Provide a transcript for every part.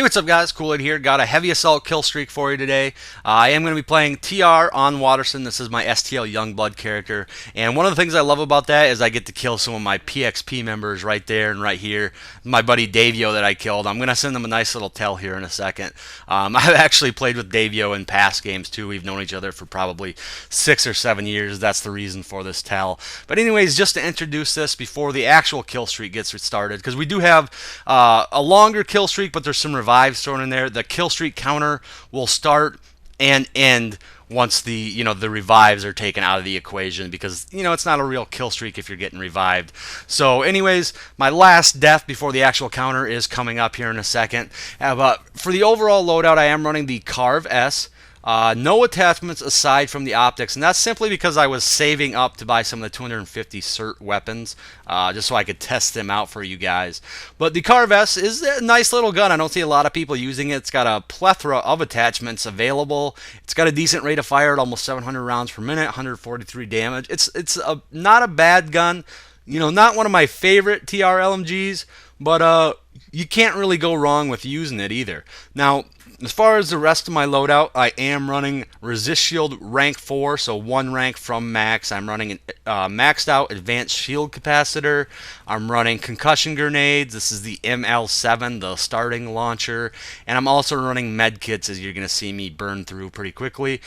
What's up guys, Koolaid here. Got a heavy assault kill streak for you today. I am going to be playing TR on Waterson. This is my STL Youngblood character. And one of the things I love about that is I get to kill some of my PXP members right there and right here. My buddy Davio that I killed. I'm going to send him a nice little tell here in a second. I've actually played with Davio in past games too. We've known each other for probably 6 or 7 years. That's the reason for this tell. But anyways, just to introduce this before the actual kill streak gets started, because we do have a longer kill streak, but there's some revives thrown in there. The kill streak counter will start and end once the the revives are taken out of the equation, because it's not a real kill streak if you're getting revived. So anyways, my last death before the actual counter is coming up here in a second. But for the overall loadout, I am running the Carv-s. No attachments aside from the optics, and that's simply because I was saving up to buy some of the 250 cert weapons, just so I could test them out for you guys. But the Carv-s is a nice little gun. I don't see a lot of people using it. It's got a plethora of attachments available. It's got a decent rate of fire at almost 700 rounds per minute, 143 damage. It's not a bad gun. Not one of my favorite TR LMGs, but you can't really go wrong with using it either. Now, as far as the rest of my loadout, I am running Resist Shield rank 4, so 1 rank from max. I'm running an maxed out Advanced Shield Capacitor. I'm running Concussion Grenades. This is the ML7, the starting launcher. And I'm also running med kits, as you're going to see me burn through pretty quickly.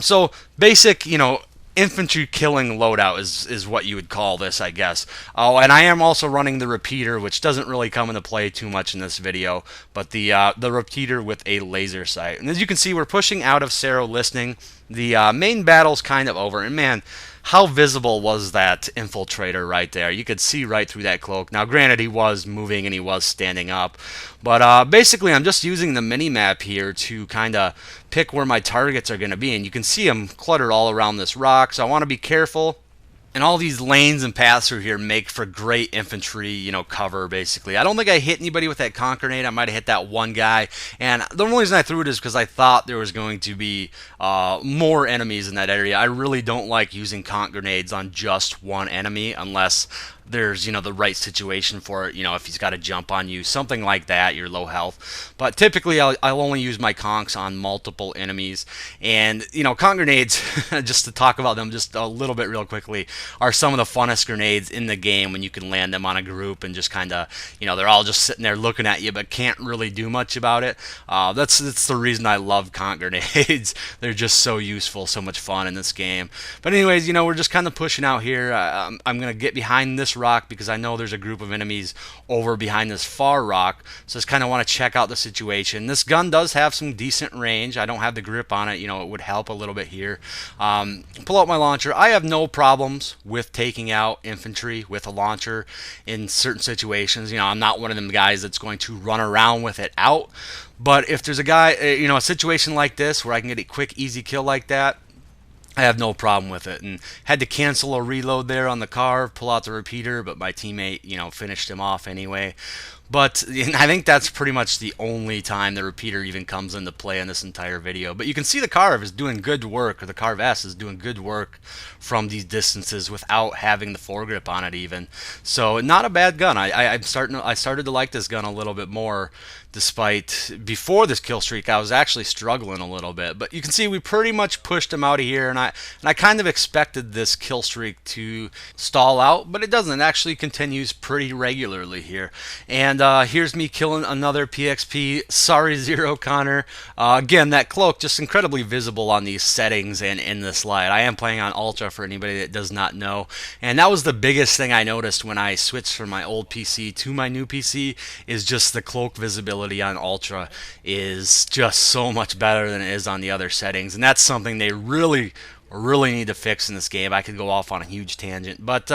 So basic, infantry killing loadout is what you would call this, I guess. Oh, and I am also running the repeater, which doesn't really come into play too much in this video, but the repeater with a laser sight. And as you can see, we're pushing out of Cerro Listening. The main battle's kind of over, and man, how visible was that infiltrator right there? You could see right through that cloak. Now, granted, he was moving and he was standing up, but basically, I'm just using the mini-map here to kind of pick where my targets are going to be, and you can see them cluttered all around this rock, so I want to be careful. And all these lanes and paths through here make for great infantry, cover, basically. I don't think I hit anybody with that conch grenade. I might have hit that one guy. And the only reason I threw it is because I thought there was going to be more enemies in that area. I really don't like using conch grenades on just one enemy unless there's the right situation for it, if he's got to jump on you, something like that, you're low health. But typically I'll only use my conchs on multiple enemies. And conch grenades, just to talk about them just a little bit real quickly, are some of the funnest grenades in the game when you can land them on a group and just kind of, they're all just sitting there looking at you but can't really do much about it. That's the reason I love conch grenades. They're just so useful, so much fun in this game. But anyways, we're just kind of pushing out here. I'm going to get behind this rock because I know there's a group of enemies over behind this far rock, so just kind of want to check out the situation. This gun does have some decent range. I don't have the grip on it, it would help a little bit here. Pull out my launcher. I have no problems with taking out infantry with a launcher in certain situations. I'm not one of them guys that's going to run around with it out, but if there's a guy, a situation like this where I can get a quick easy kill like that, I have no problem with it. And had to cancel a reload there on the Carv, pull out the repeater, but my teammate, finished him off anyway. But I think that's pretty much the only time the repeater even comes into play in this entire video. But you can see the Carv is doing good work, or the Carv-s is doing good work from these distances without having the foregrip on it even. So not a bad gun. I started to like this gun a little bit more, despite before this kill streak I was actually struggling a little bit. But you can see we pretty much pushed him out of here, and I kind of expected this kill streak to stall out, but it doesn't. It actually continues pretty regularly here. And here's me killing another PXP. Sorry, Zero Connor. Again, that cloak just incredibly visible on these settings and in this light. I am playing on Ultra for anybody that does not know, and that was the biggest thing I noticed when I switched from my old PC to my new PC, is just the cloak visibility on Ultra is just so much better than it is on the other settings, and that's something they really need to fix in this game. I could go off on a huge tangent, but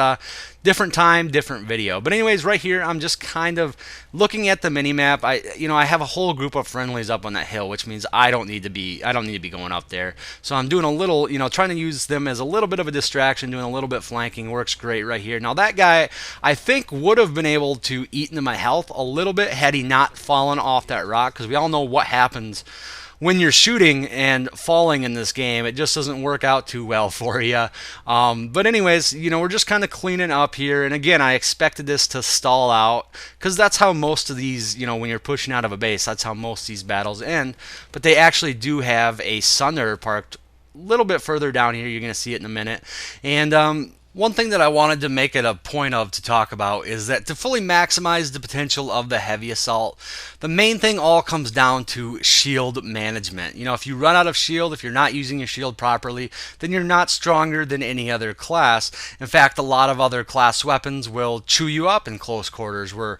different time, different video. But anyways, right here I'm just kind of looking at the mini map. I have a whole group of friendlies up on that hill, which means I don't need to be going up there. So I'm doing a little, trying to use them as a little bit of a distraction, doing a little bit flanking. Works great right here. Now that guy I think would have been able to eat into my health a little bit had he not fallen off that rock, because we all know what happens when you're shooting and falling in this game, it just doesn't work out too well for you. But anyways, we're just kind of cleaning up here. And again, I expected this to stall out because that's how most of these, when you're pushing out of a base, that's how most of these battles end. But they actually do have a Sunder parked a little bit further down here. You're going to see it in a minute. And one thing that I wanted to make it a point of to talk about is that to fully maximize the potential of the heavy assault, the main thing all comes down to shield management. If you run out of shield, if you're not using your shield properly, then you're not stronger than any other class. In fact, a lot of other class weapons will chew you up in close quarters, where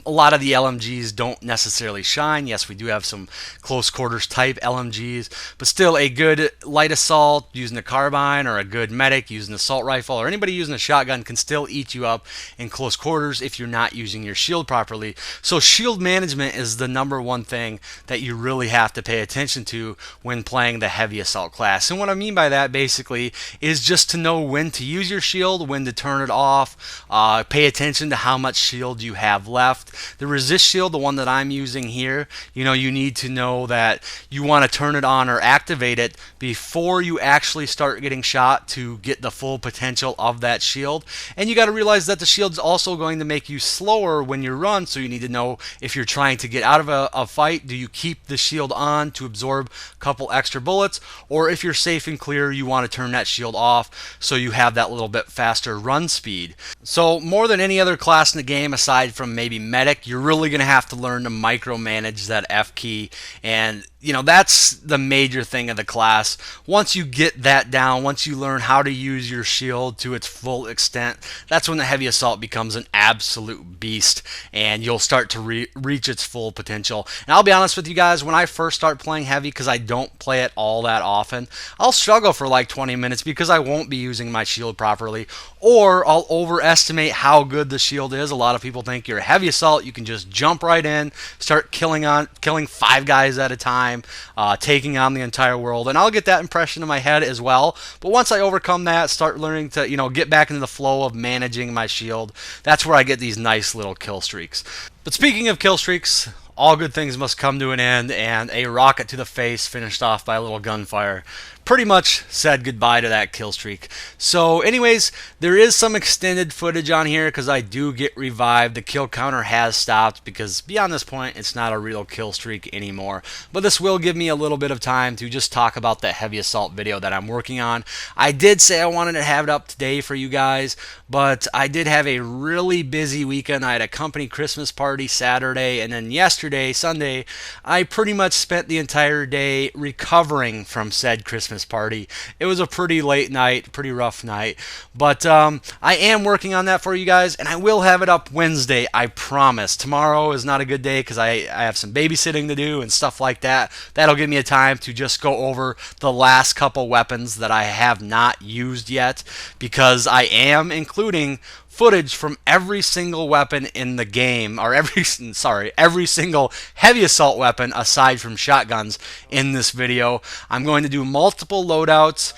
a lot of the LMGs don't necessarily shine. Yes, we do have some close quarters type LMGs, but still a good light assault using a carbine or a good medic using an assault rifle or anybody using a shotgun can still eat you up in close quarters if you're not using your shield properly. So shield management is the number one thing that you really have to pay attention to when playing the heavy assault class. And what I mean by that basically is just to know when to use your shield, when to turn it off, pay attention to how much shield you have left. The resist shield, the one that I'm using here, you need to know that you want to turn it on or activate it before you actually start getting shot to get the full potential of that shield. And you got to realize that the shield's also going to make you slower when you run, so you need to know if you're trying to get out of a fight, do you keep the shield on to absorb a couple extra bullets, or if you're safe and clear, you want to turn that shield off so you have that little bit faster run speed. So more than any other class in the game aside from maybe medic, you're really going to have to learn to micromanage that F key, and that's the major thing of the class. Once you get that down, once you learn how to use your shield to its full extent, that's when the heavy assault becomes an absolute beast and you'll start to reach its full potential. And I'll be honest with you guys, when I first start playing heavy, because I don't play it all that often, I'll struggle for like 20 minutes because I won't be using my shield properly, or I'll overestimate how good the shield is. A lot of people think you're a heavy assault, you can just jump right in, start killing 5 guys at a time, taking on the entire world, and I'll get that impression in my head as well. But once I overcome that, start learning to get back into the flow of managing my shield, that's where I get these nice little kill streaks. But speaking of kill streaks, all good things must come to an end, and a rocket to the face finished off by a little gunfire pretty much said goodbye to that kill streak. So anyways, there is some extended footage on here because I do get revived. The kill counter has stopped because beyond this point it's not a real kill streak anymore. But this will give me a little bit of time to just talk about that heavy assault video that I'm working on. I did say I wanted to have it up today for you guys, but I did have a really busy weekend. I had a company Christmas party Saturday, and then yesterday, Sunday, I pretty much spent the entire day recovering from said Christmas party. It was a pretty late night, pretty rough night, but I am working on that for you guys, and I will have it up Wednesday, I promise. Tomorrow is not a good day because I have some babysitting to do and stuff like that. That'll give me a time to just go over the last couple weapons that I have not used yet, because I am including footage from every single weapon in the game, or every single heavy assault weapon aside from shotguns in this video. I'm going to do multiple loadouts,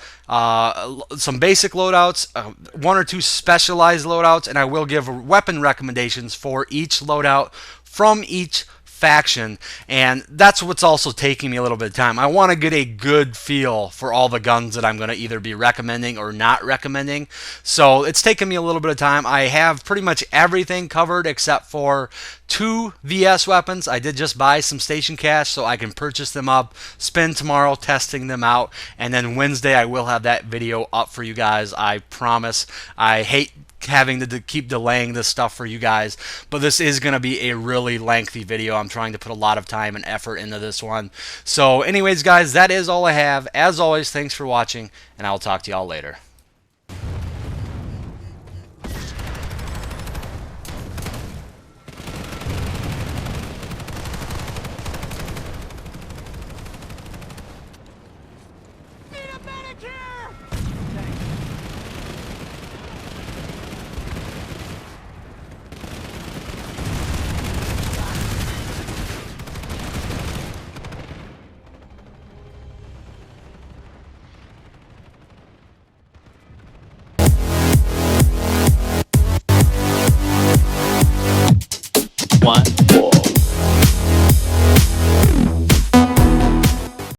some basic loadouts, 1 or 2 specialized loadouts, and I will give weapon recommendations for each loadout from each faction, and that's what's also taking me a little bit of time. I want to get a good feel for all the guns that I'm going to either be recommending or not recommending, so it's taken me a little bit of time. I have pretty much everything covered except for 2 VS weapons. I did just buy some station cash so I can purchase them up, spend tomorrow testing them out, and then Wednesday I will have that video up for you guys, I promise. I hate having to keep delaying this stuff for you guys, but this is going to be a really lengthy video. I'm trying to put a lot of time and effort into this one. So anyways guys, that is all I have. As always, thanks for watching, and I'll talk to y'all later.